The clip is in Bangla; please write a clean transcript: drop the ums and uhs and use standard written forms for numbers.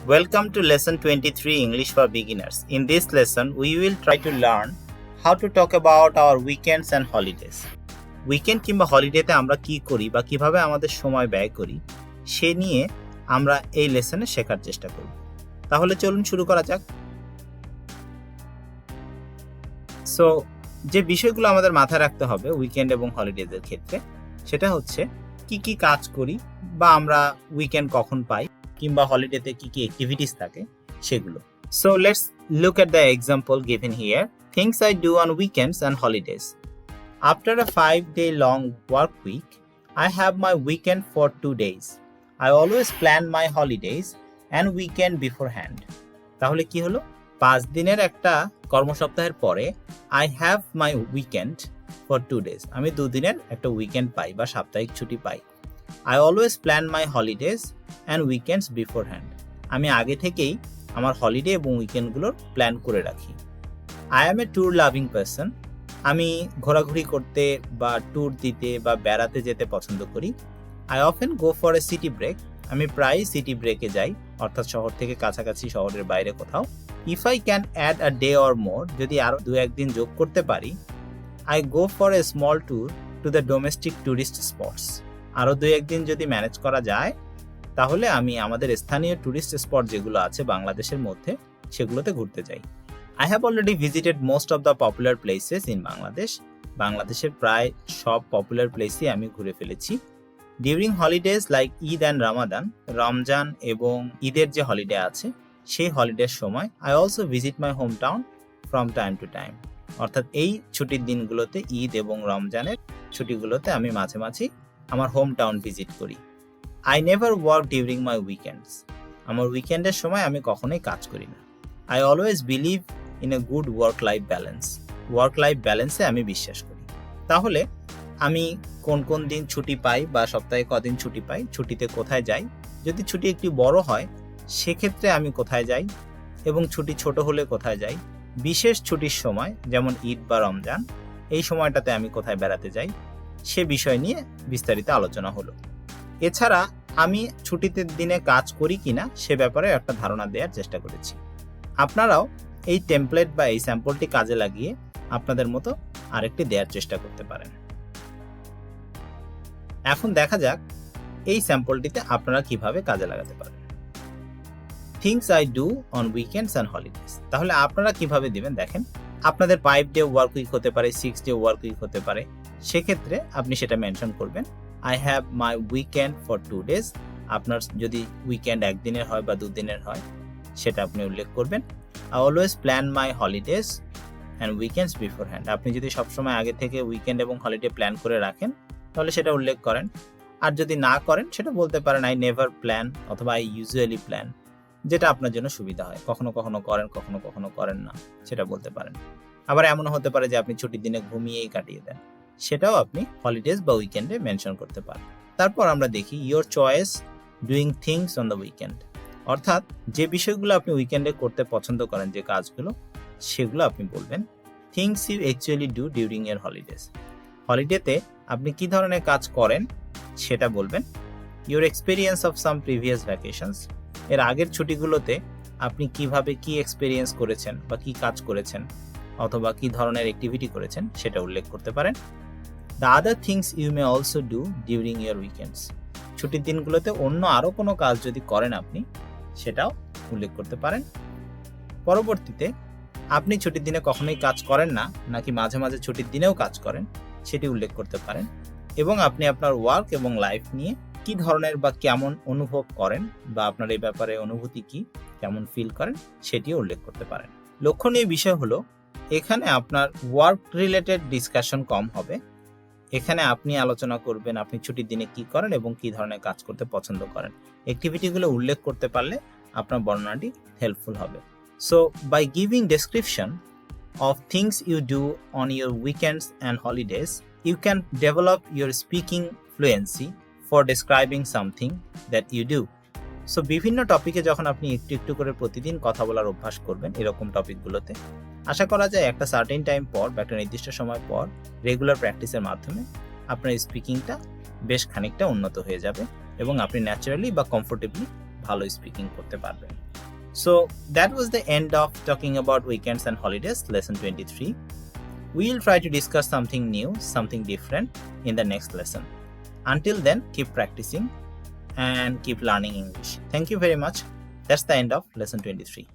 Welcome to lesson 23 English for beginners. In this lesson, we will try to learn how to talk about our weekends and holidays. Weekend কিংবা হলিডেতে আমরা কি করি বা কিভাবে আমাদের সময় ব্যয় করি সে নিয়ে আমরা এই লেসনে শেখার চেষ্টা করব। তাহলে চলুন শুরু করা যাক। সো যে বিষয়গুলো আমাদের মাথায় রাখতে হবে উইকেন্ড এবং হলিডেজের ক্ষেত্রে সেটা হচ্ছে কি কি কাজ করি বা আমরা উইকেন্ড কখন পাই কিংবা হলিডেতে কি কি অ্যাক্টিভিটিস থাকে সেগুলো। So let's look at the example given here. Things I do on weekends and holidays. After a 5-day long work week, I have my weekend for 2 days. I always plan my holidays and weekend beforehand. তাহলে কি হলো? 5 দিনের একটা কর্মসপ্তাহের পরে I have my weekend for 2 days. আমি 2 দিনের একটা উইকেন্ড পাই বা সাপ্তাহিক ছুটি পাই। I always plan my holidays and weekends beforehand. আমি আগে থেকেই আমার হলিডে এবং উইকেন্ডগুলোর প্ল্যান করে রাখি। I am a tour loving person. আমি ঘোরাঘুরি করতে বা ট্যুর দিতে বা বেড়াতে যেতে পছন্দ করি। I often go for a city break. আমি প্রায় সিটি ব্রেকে যাই, অর্থাৎ শহর থেকে কাছাকাছি শহরের বাইরে কোথাও। If I can add a day or more, যদি আরও 2-1 দিন যোগ করতে পারি, I go for a small tour to the domestic tourist spots. আরও 2-1 দিন যদি ম্যানেজ করা যায় তাহলে আমি আমাদের স্থানীয় ট্যুরিস্ট স্পট যেগুলো আছে বাংলাদেশের মধ্যে সেগুলোতে ঘুরতে যাই। I have already visited most of the popular places in Bangladesh. বাংলাদেশের প্রায় সব পপুলার প্লেসই আমি ঘুরে ফেলেছি। During holidays like Eid and Ramadan, Ramzan এবং ঈদের যে হলিডে আছে সেই হলিডের সময় I also visit my home town from time to time. অর্থাৎ এই ছুটির দিনগুলোতে, ঈদ এবং রমজানের ছুটিগুলোতে আমি মাঝে মাঝেই আমার হোম টাউন ভিজিট করি। I never work during my weekends. আমার উইকেন্ডের সময় আমি কখনোই কাজ করি না। I always believe in a good work life balance. Work life ব্যালেন্সে আমি বিশ্বাস করি। তাহলে আমি কোন কোন দিন ছুটি পাই বা সপ্তাহে কদিন ছুটি পাই, ছুটিতে কোথায় যাই, যদি ছুটি একটু বড় হয় সেক্ষেত্রে আমি কোথায় যাই এবং ছুটি ছোট হলে কোথায় যাই, বিশেষ ছুটির সময় যেমন ঈদ বা রমজান এই সময়টাতে আমি কোথায় বেড়াতে যাই, সে বিষয় নিয়ে বিস্তারিত আলোচনা হলো। এছাড়া আমি ছুটিতে দিনে কাজ করি কিনা সে ব্যাপারে একটা ধারণা দেওয়ার চেষ্টা করেছি। আপনারাও এই টেমপ্লেট বা এই স্যাম্পলটি কাজে লাগিয়ে আপনাদের মতো আরেকটি দেওয়ার চেষ্টা করতে পারেন। এখন দেখা যাক এই স্যাম্পলটিতে আপনারা কিভাবে কাজে লাগাতে পারেন। Things I do on weekends and holidays. তাহলে আপনারা কিভাবে দিবেন দেখেন। আপনাদের 5 ডে ওয়ার্ক উইক হতে পারে, 6 ডে ওয়ার্ক উইক হতে পারে, সেক্ষেত্রে আপনি সেটা মেনশন করবেন। I have my weekend for 2 days। আপনার যদি উইকেন্ড 1 দিনের হয় বা 2 দিনের হয় সেটা আপনি উল্লেখ করবেন। I always plan my holidays and weekends beforehand. আপনি যদি সবসময় আগে থেকে উইকেন্ড এবং হলিডে প্ল্যান করে রাখেন তাহলে সেটা উল্লেখ করেন। আর যদি না করেন সেটা বলতে পারেন আই নেভার প্ল্যান অথবা আই ইউজুয়ালি প্ল্যান, যেটা আপনার জন্য সুবিধা হয়। কখনো কখনো করেন, কখনো কখনো করেন না, সেটা বলতে পারেন। আবার এমনও হতে পারে যে আপনি ছুটির দিনে ঘুমিয়েই কাটিয়ে দেন, সেটাও আপনি হলিডেজ বা উইকেন্ডে মেনশন করতে পারেন। তারপর আমরা দেখি your choice doing things on the weekend. অর্থাৎ যে বিষয়গুলো আপনি উইকেন্ডে করতে পছন্দ করেন, যে কাজগুলো, সেগুলো আপনি বলবেন। Things you actually do during year holidays. হলিডেতে আপনি কি ধরনের কাজ করেন সেটা বলবেন। Your experience of some previous vacations. এর আগের ছুটিগুলোতে আপনি কিভাবে কি এক্সপিরিয়েন্স করেছেন বা কি কাজ করেছেন অথবা কি ধরনের অ্যাক্টিভিটি করেছেন সেটা উল্লেখ করতে পারেন। The other things you may also do during year weekends. ছুটির দিনগুলোতে অন্য আরও কোনো কাজ যদি করেন আপনি সেটাও উল্লেখ করতে পারেন। পরবর্তীতে আপনি ছুটির দিনে কখনোই কাজ করেন না নাকি মাঝে মাঝে ছুটির দিনেও কাজ করেন সেটি উল্লেখ করতে পারেন। এবং আপনি আপনার ওয়ার্ক এবং লাইফ নিয়ে কি ধরনের বা কেমন অনুভব করেন বা আপনার এই ব্যাপারে অনুভূতি কি, কেমন ফিল করেন সেটিও উল্লেখ করতে পারেন। লক্ষণীয় বিষয় হলো এখানে আপনার ওয়ার্ক রিলেটেড ডিসকাশন কম হবে। এখানে আপনি আলোচনা করবেন আপনি ছুটির দিনে কি করেন এবং কি ধরনের কাজ করতে পছন্দ করেন। অ্যাক্টিভিটিগুলো উল্লেখ করতে পারলে আপনার বর্ণনাটি হেল্পফুল হবে। So by giving description of things you do on your weekends and holidays you can develop your speaking fluency for describing something that you do. So বিভিন্ন টপিকে যখন আপনি একটু একটু করে প্রতিদিন কথা বলার অভ্যাস করবেন এরকম টপিকগুলোতে, আশা করা যায় একটা সার্টেন টাইম পর বা একটা নির্দিষ্ট সময় পর রেগুলার প্র্যাকটিসের মাধ্যমে আপনার স্পিকিংটা বেশ খানিকটা উন্নত হয়ে যাবে এবং আপনি ন্যাচারালি বা কমফোর্টেবলি ভালো স্পিকিং করতে পারবেন। So that was the end of talking about weekends and holidays, lesson 23. We'll try to discuss something new, something different in the next lesson. Until then, keep practicing and keep learning English. Thank you very much. That's the end of lesson 23.